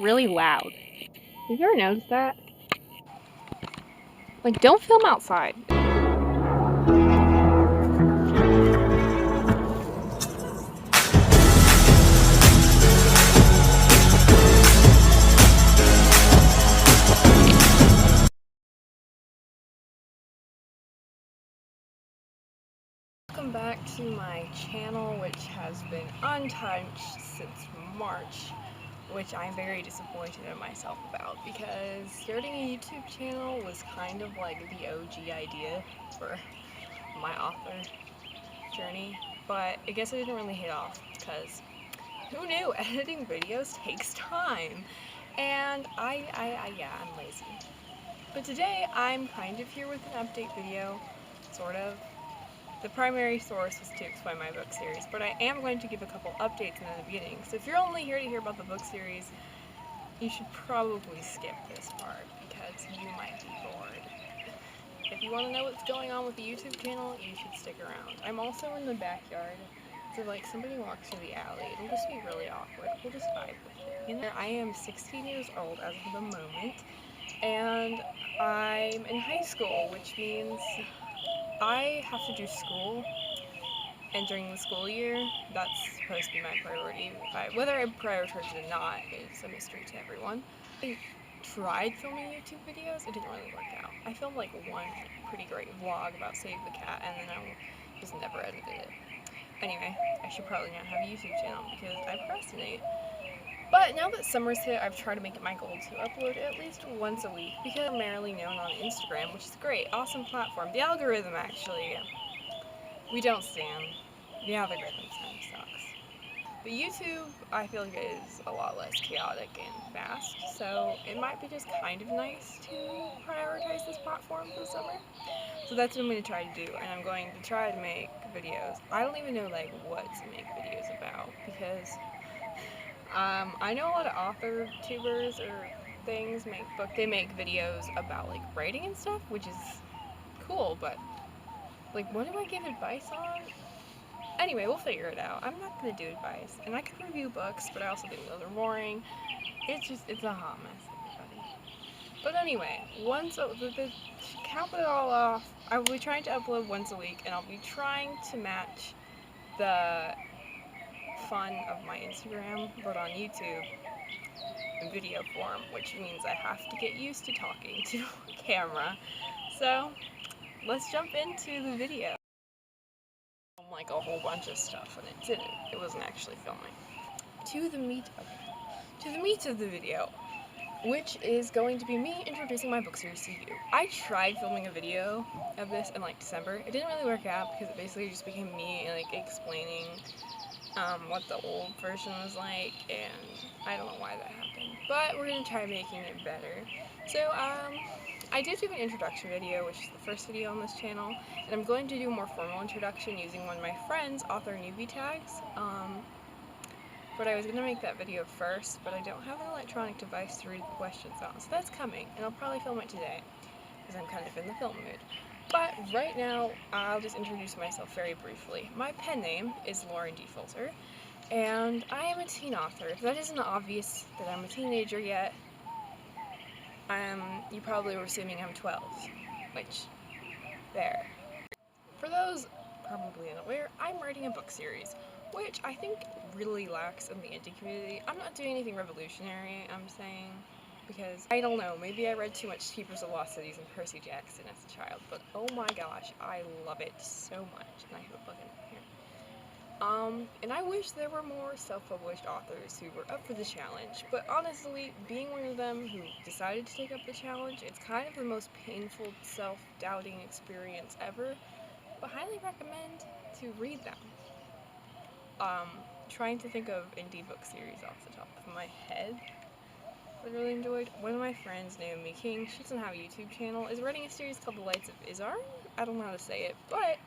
really loud. Have you ever noticed that? Like, don't film outside. Welcome back to my channel, which has been untouched since March, which I'm very disappointed in myself about, because starting a YouTube channel was kind of like the OG idea for my author journey, but I guess it didn't really hit off, because who knew editing videos takes time, and yeah, I'm lazy. But today I'm kind of here with an update video, sort of. The primary source was to explain my book series, but I am going to give a couple updates in the beginning. So if you're only here to hear about the book series, you should probably skip this part because you might be bored. If you want to know what's going on with the YouTube channel, you should stick around. I'm also in the backyard, so like somebody walks through the alley, it'll just be really awkward. We'll just vibe with it. You know, I am 16 years old as of the moment, and I'm in high school, which means I have to do school, and during the school year, that's supposed to be my priority. Whether I prioritize it or not is a mystery to everyone. I tried filming YouTube videos, it didn't really work out. I filmed like one pretty great vlog about Save the Cat, and then I just never edited it. Anyway, I should probably not have a YouTube channel because I procrastinate. But now that summer's hit, I've tried to make it my goal to upload at least once a week, because I'm primarily known on Instagram, which is great, awesome platform. The algorithm actually, we don't stand. The algorithm kind of sucks. But YouTube, I feel like, is a lot less chaotic and fast, so it might be just kind of nice to prioritize this platform for the summer. So that's what I'm going to try to do, and I'm going to try to make videos. I don't even know like what to make videos about, because I know a lot of author tubers or things they make videos about like writing and stuff, which is cool, but like what do I give advice on? Anyway, we'll figure it out. I'm not gonna do advice, and I could review books, but I also think those are boring. It's a hot mess, everybody. But anyway, to cap it all off, I will be trying to upload once a week, and I'll be trying to match the fun of my Instagram, but on YouTube in video form, which means I have to get used to talking to a camera. So, let's jump into the video. Like a whole bunch of stuff, and it wasn't actually filming. To the meat of the video, which is going to be me introducing my book series to you. I tried filming a video of this in like December. It didn't really work out because it basically just became me like explaining what the old version was like, and I don't know why that happened, but we're gonna try making it better. So I did do an introduction video, which is the first video on this channel, and I'm going to do a more formal introduction using one of my friend's author newbie tags. But I was gonna make that video first, but I don't have an electronic device to read the questions on, so that's coming, and I'll probably film it today because I'm kind of in the film mood. But right now, I'll just introduce myself very briefly. My pen name is Lauren D. Fulter, and I am a teen author. If that isn't obvious that I'm a teenager yet, you probably were assuming I'm 12, which, there. For those probably unaware, I'm writing a book series, which I think really lacks in the indie community. I'm not doing anything revolutionary, I'm saying, because, I don't know, maybe I read too much Keepers of Lost Cities and Percy Jackson as a child, but oh my gosh, I love it so much, and I have a book in here. And I wish there were more self-published authors who were up for the challenge, but honestly, being one of them who decided to take up the challenge, it's kind of the most painful self-doubting experience ever, but highly recommend to read them. Trying to think of indie book series off the top of my head I really enjoyed. One of my friends, Naomi King, she doesn't have a YouTube channel, is writing a series called The Lights of Izar. I don't know how to say it, but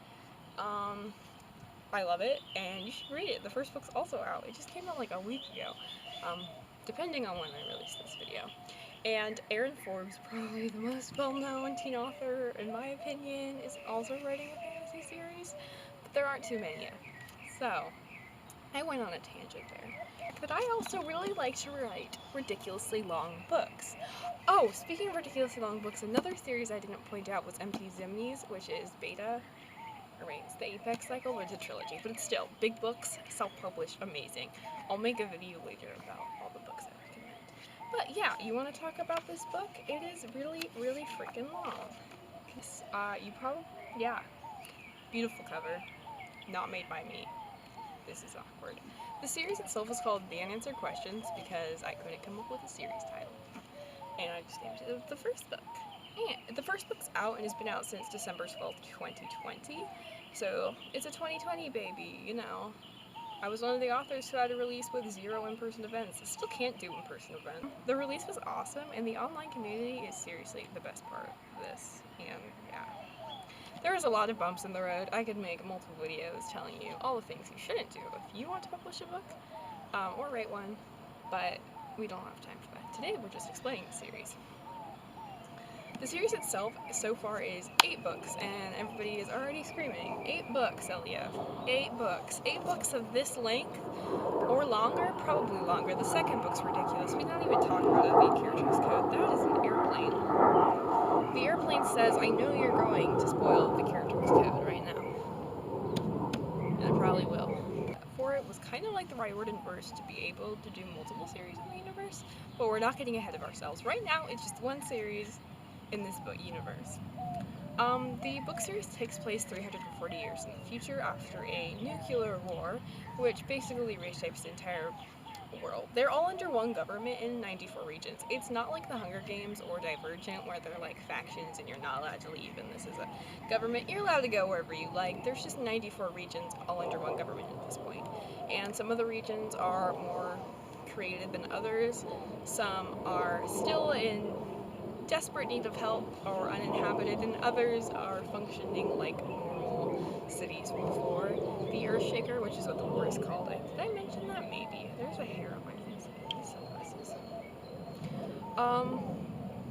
I love it, and you should read it. The first book's also out. It just came out like a week ago, depending on when I release this video. And Aaron Forbes, probably the most well-known teen author, in my opinion, is also writing a fantasy series, but there aren't too many yet. So, I went on a tangent there. But I also really like to write ridiculously long books. Oh, speaking of ridiculously long books, another series I didn't point out was Empty Zimnies, which is beta. Or wait, it's the Apex Cycle, or it's a trilogy, but it's still big books, self-published, amazing. I'll make a video later about all the books I recommend. But yeah, you want to talk about this book? It is really, really freaking long. You probably, yeah, beautiful cover, not made by me. This is awkward. The series itself is called The Unanswered Questions because I couldn't come up with a series title. And I just named it the first book. And the first book's out and has been out since December 12th, 2020. So it's a 2020 baby, you know. I was one of the authors who had a release with 0 in-person events. I still can't do in-person events. The release was awesome, and the online community is seriously the best part of this. And yeah. There was a lot of bumps in the road. I could make multiple videos telling you all the things you shouldn't do if you want to publish a book, or write one, but we don't have time for that. Today we're just explaining the series. The series itself so far is 8 books, and everybody is already screaming, 8 books, Elia. 8 books. 8 books of this length, or longer? Probably longer. The second book's ridiculous. We don't even talk about the character's code. That is an airplane. The airplane says, I know you're going to spoil the character's code right now. And I probably will. For it was kind of like the Riordan verse to be able to do multiple series in the universe, but we're not getting ahead of ourselves. Right now, it's just one series in this book universe. The book series takes place 340 years in the future after a nuclear war, which basically reshapes the entire world. They're all under one government in 94 regions. It's not like the Hunger Games or Divergent where they're like factions and you're not allowed to leave, and this is a government. You're allowed to go wherever you like. There's just 94 regions all under one government at this point. And some of the regions are more created than others. Some are still in desperate need of help or uninhabited, and others are functioning like normal cities before the Earthshaker, which is what the war is called. Did I mention that? Maybe. There's a hair on my face and these sunglasses.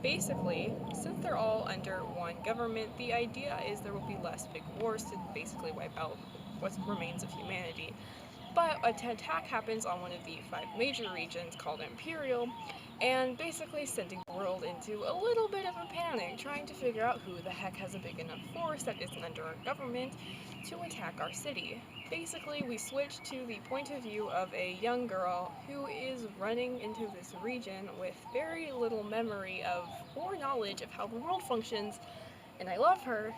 Basically, since they're all under one government, the idea is there will be less big wars to basically wipe out what remains of humanity. But an attack happens on one of the 5 major regions called Imperial, and basically sending the world into a little bit of a panic, trying to figure out who the heck has a big enough force that isn't under our government to attack our city. Basically, we switch to the point of view of a young girl who is running into this region with very little memory of or knowledge of how the world functions, and I love her.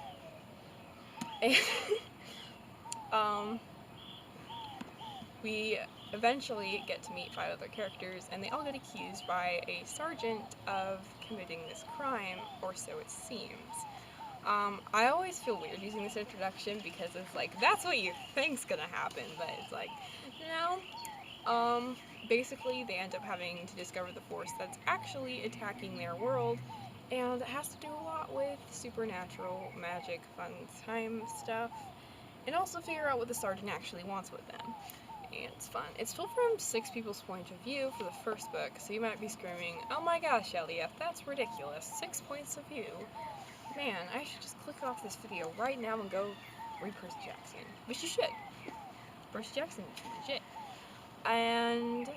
We eventually get to meet 5 other characters, and they all get accused by a sergeant of committing this crime, or so it seems. I always feel weird using this introduction because it's like, that's what you think's gonna happen, but it's like, no. Basically, they end up having to discover the force that's actually attacking their world, and it has to do a lot with supernatural, magic, fun time stuff, and also figure out what the sergeant actually wants with them. And it's fun. It's told from 6 people's point of view for the first book, so you might be screaming, oh my gosh, Elliot, that's ridiculous. 6 points of view. Man, I should just click off this video right now and go read Percy Jackson. Which you should. Percy Jackson is legit. And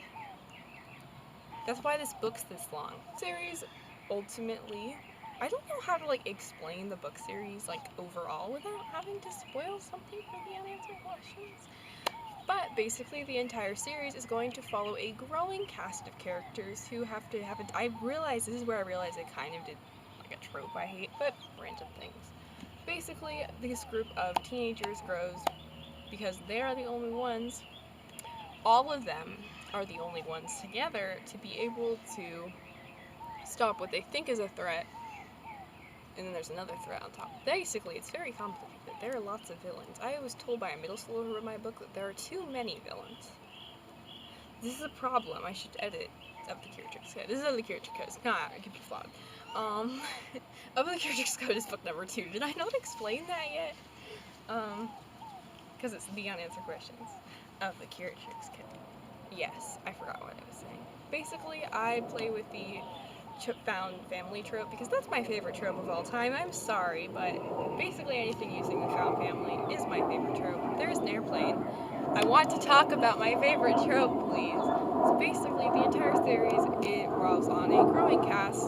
that's why this book's this long. Series, ultimately, I don't know how to like explain the book series like overall without having to spoil something for the unanswered questions. But basically, the entire series is going to follow a growing cast of characters who have to have a. This is where I realized I kind of did like a trope I hate, but random things. Basically, this group of teenagers grows because they are the only ones. All of them are the only ones together to be able to stop what they think is a threat, and then there's another threat on top. Basically, it's very complicated. There are lots of villains. I was told by a middle schooler who read my book that there are too many villains. This is a problem. I should edit of the character's code. This is of the character code. Nah, it could be flawed. Of the character's code is book number 2. Did I not explain that yet? Because it's the unanswered questions of the character's code. Yes, I forgot what I was saying. Basically, I play with the found family trope because that's my favorite trope of all time. I'm sorry, but basically anything using the found family is my favorite trope. There's an airplane. I want to talk about my favorite trope, please. So basically, the entire series, it revolves on a growing cast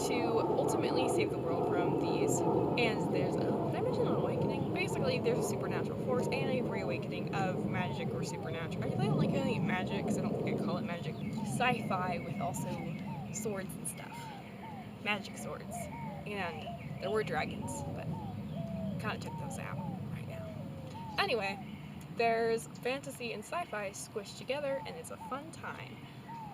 to ultimately save the world from these. And there's did I mention an awakening? Basically, there's a supernatural force and a reawakening of magic or supernatural. I don't like calling it magic because I don't think I call it magic. Sci-fi with also swords and stuff. Magic swords. And there were dragons, but kind of took those out right now. Anyway, there's fantasy and sci-fi squished together, and it's a fun time.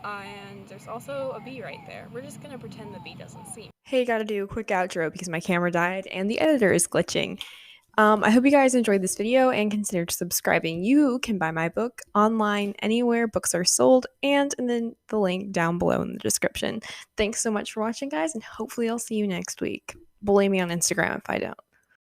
And there's also a bee right there. We're just gonna pretend the bee doesn't see me. Hey, gotta do a quick outro because my camera died and the editor is glitching. I hope you guys enjoyed this video and consider subscribing. You can buy my book online anywhere books are sold and then the link down below in the description. Thanks so much for watching, guys, and hopefully I'll see you next week. Bully me on Instagram if I don't.